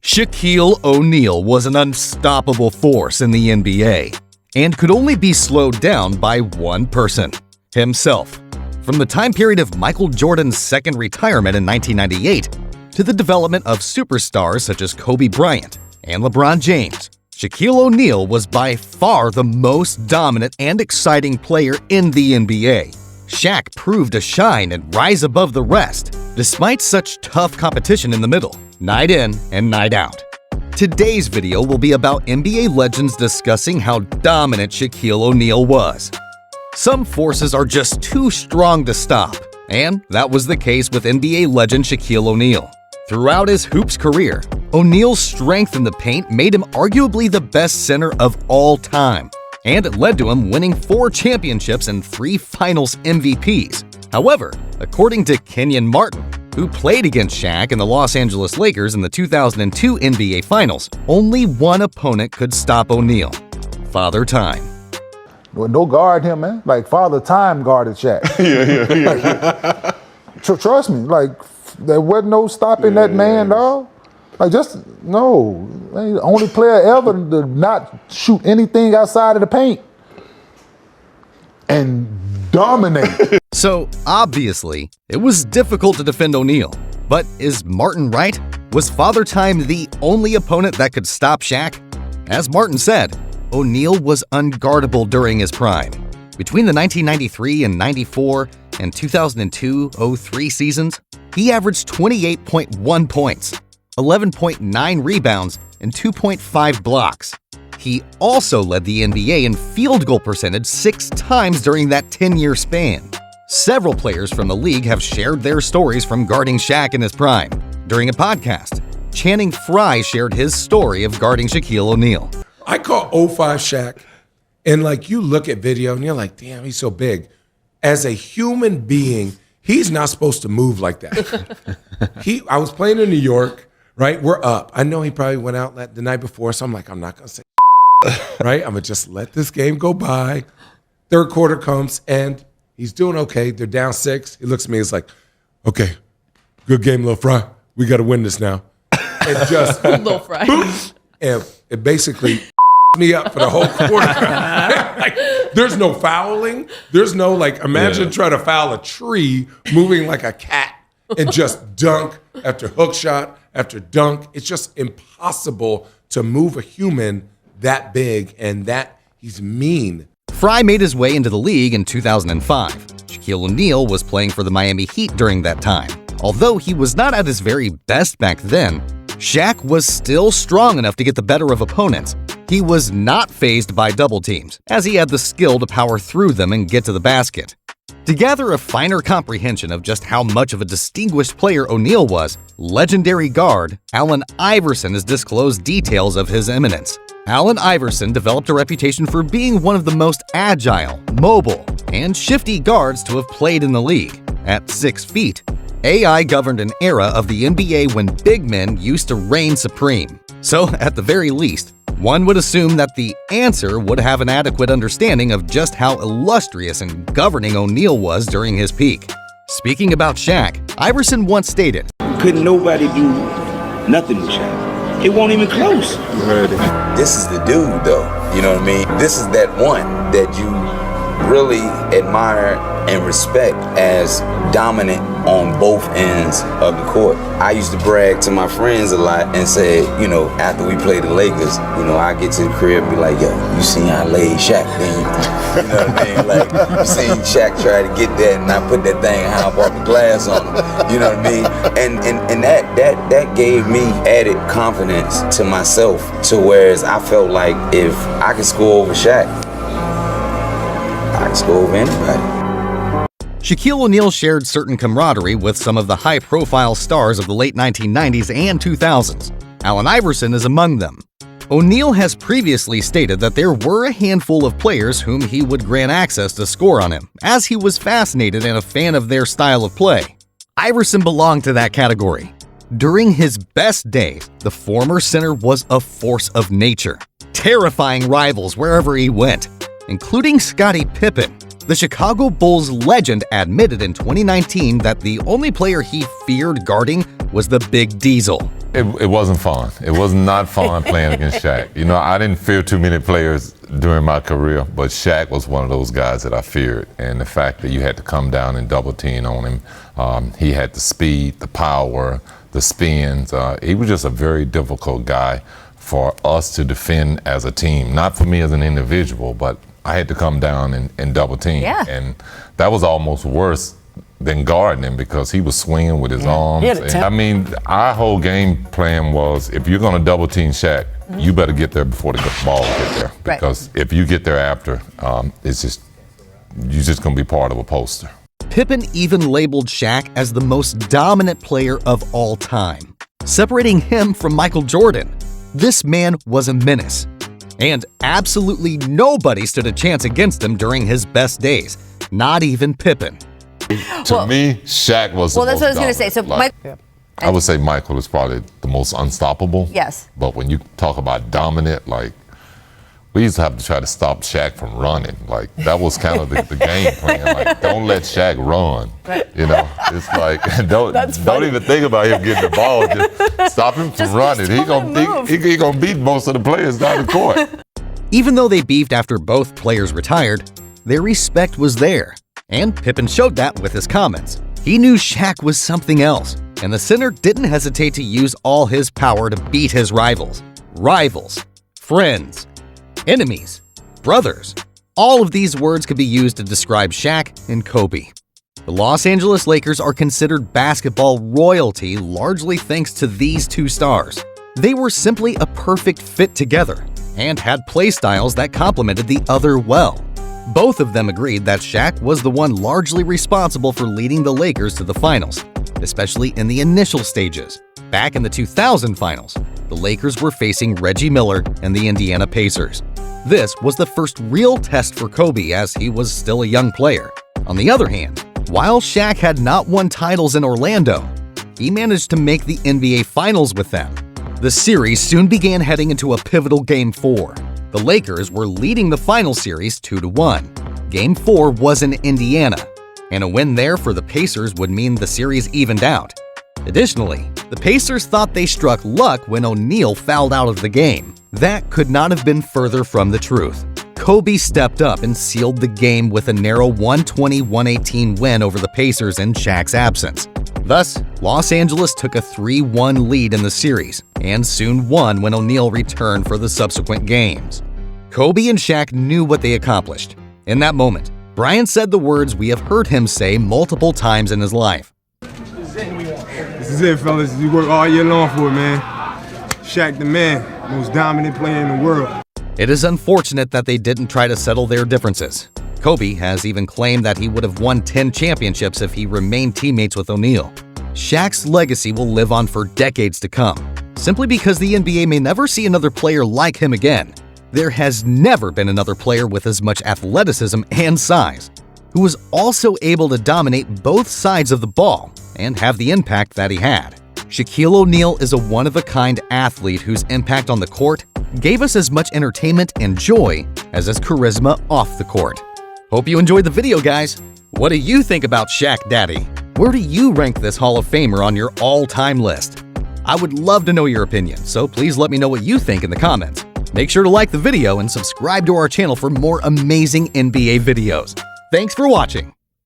Shaquille O'Neal was an unstoppable force in the NBA and could only be slowed down by one person, himself. From the time period of Michael Jordan's second retirement in 1998 to the development of superstars such as Kobe Bryant and LeBron James, Shaquille O'Neal was by far the most dominant and exciting player in the NBA. Shaq proved to shine and rise above the rest, despite such tough competition in the middle, night in and night out. Today's video will be about NBA legends discussing how dominant Shaquille O'Neal was. Some forces are just too strong to stop, and that was the case with NBA legend Shaquille O'Neal. Throughout his hoops career, O'Neal's strength in the paint made him arguably the best center of all time, and it led to him winning 4 championships and 3 finals MVPs. However, according to Kenyon Martin, who played against Shaq and the Los Angeles Lakers in the 2002 NBA Finals, only one opponent could stop O'Neal: Father Time. Well, no guard him, man. Like Father Time guarded Shaq. Yeah. Trust me, like there wasn't no stopping that man, dog. Like no. The only player ever to not shoot anything outside of the paint and dominate. So, obviously, it was difficult to defend O'Neal. But is Martin right? Was Father Time the only opponent that could stop Shaq? As Martin said, O'Neal was unguardable during his prime. Between the 1993 and 94 and 2002-03 seasons, he averaged 28.1 points, 11.9 rebounds, and 2.5 blocks. He also led the NBA in field goal percentage 6 times during that 10-year span. Several players from the league have shared their stories from guarding Shaq in his prime. During a podcast, Channing Frye shared his story of guarding Shaquille O'Neal. I call 05 Shaq, and like you look at video and you're like, damn, he's so big. As a human being, he's not supposed to move like that. I was playing in New York, right? We're up. I know he probably went out the night before, so I'm like, I'm not gonna say right? I'm gonna just let this game go by. Third quarter comes and he's doing okay. They're down 6. He looks at me, he's like, okay, good game, Lil Fry. We gotta win this now. And just Lil Fry. And it basically me up for the whole quarter. Like, there's no fouling. There's no imagine trying to foul a tree moving like a cat and just dunk after hook shot after dunk. It's just impossible to move a human that big and that he's mean. Frye made his way into the league in 2005. Shaquille O'Neal was playing for the Miami Heat during that time. Although he was not at his very best back then, Shaq was still strong enough to get the better of opponents. He was not fazed by double teams, as he had the skill to power through them and get to the basket. To gather a finer comprehension of just how much of a distinguished player O'Neal was, legendary guard Allen Iverson has disclosed details of his eminence. Allen Iverson developed a reputation for being one of the most agile, mobile, and shifty guards to have played in the league. At 6 feet, AI governed an era of the NBA when big men used to reign supreme. So, at the very least, one would assume that the answer would have an adequate understanding of just how illustrious and governing O'Neal was during his peak. Speaking about Shaq, Iverson once stated, "Couldn't nobody do nothing with Shaq. It won't even close." You heard it. This is the dude, though. You know what I mean? This is that one that you really admire and respect as dominant on both ends of the court. I used to brag to my friends a lot and say, after we played the Lakers, I get to the crib and be like, yo, you seen how I laid Shaq, then you know what I mean? Like, you seen Shaq try to get that and I put that thing and how I bought the glass on him. You know what I mean? And that gave me added confidence to myself, to whereas I felt like if I could score over Shaq, I could score over anybody. Shaquille O'Neal shared certain camaraderie with some of the high-profile stars of the late 1990s and 2000s. Allen Iverson is among them. O'Neal has previously stated that there were a handful of players whom he would grant access to score on him, as he was fascinated and a fan of their style of play. Iverson belonged to that category. During his best days, the former center was a force of nature, terrifying rivals wherever he went, including Scottie Pippen. The Chicago Bulls legend admitted in 2019 that the only player he feared guarding was the Big Diesel. It wasn't fun. It was not fun playing against Shaq. You know, I didn't fear too many players during my career, but Shaq was one of those guys that I feared. And the fact that you had to come down and double team on him, he had the speed, the power, the spins. He was just a very difficult guy for us to defend as a team. Not for me as an individual, but I had to come down and double team. Yeah. And that was almost worse than guarding him because he was swinging with his arms. And, I mean, our whole game plan was if you're going to double team Shaq, you better get there before the ball get there. Because if you get there after, you're just going to be part of a poster. Pippen even labeled Shaq as the most dominant player of all time, separating him from Michael Jordan. This man was a menace, and absolutely nobody stood a chance against him during his best days, not even Pippen. To me, Shaq was the that's most what I was going to say. So, dominant. I would say Michael is probably the most unstoppable. Yes. But when you talk about dominant, like, we used to have to try to stop Shaq from running. Like, that was kind of the game plan. Like, don't let Shaq run. You know, it's like, don't even think about him getting the ball. Just stop him from running. He gonna beat most of the players down the court. Even though they beefed after both players retired, their respect was there. And Pippen showed that with his comments. He knew Shaq was something else, and the center didn't hesitate to use all his power to beat his rivals. Rivals, friends, enemies, brothers. All of these words could be used to describe Shaq and Kobe. The Los Angeles Lakers are considered basketball royalty largely thanks to these two stars. They were simply a perfect fit together and had play styles that complemented the other well. Both of them agreed that Shaq was the one largely responsible for leading the Lakers to the finals, especially in the initial stages. Back in the 2000 finals, the Lakers were facing Reggie Miller and the Indiana Pacers. This was the first real test for Kobe as he was still a young player. On the other hand, while Shaq had not won titles in Orlando, he managed to make the NBA Finals with them. The series soon began heading into a pivotal Game 4. The Lakers were leading the final series 2-1. Game 4 was in Indiana, and a win there for the Pacers would mean the series evened out. Additionally, the Pacers thought they struck luck when O'Neal fouled out of the game. That could not have been further from the truth. Kobe stepped up and sealed the game with a narrow 120-118 win over the Pacers in Shaq's absence. Thus, Los Angeles took a 3-1 lead in the series and soon won when O'Neal returned for the subsequent games. Kobe and Shaq knew what they accomplished. In that moment, Bryant said the words we have heard him say multiple times in his life. This is it, fellas. We work all year long for it, man. Shaq the man, most dominant player in the world. It is unfortunate that they didn't try to settle their differences. Kobe has even claimed that he would have won 10 championships if he remained teammates with O'Neal. Shaq's legacy will live on for decades to come, simply because the NBA may never see another player like him again. There has never been another player with as much athleticism and size, who was also able to dominate both sides of the ball and have the impact that he had. Shaquille O'Neal is a one-of-a-kind athlete whose impact on the court gave us as much entertainment and joy as his charisma off the court. Hope you enjoyed the video, guys. What do you think about Shaq Daddy? Where do you rank this Hall of Famer on your all-time list? I would love to know your opinion, so please let me know what you think in the comments. Make sure to like the video and subscribe to our channel for more amazing NBA videos. Thanks for watching.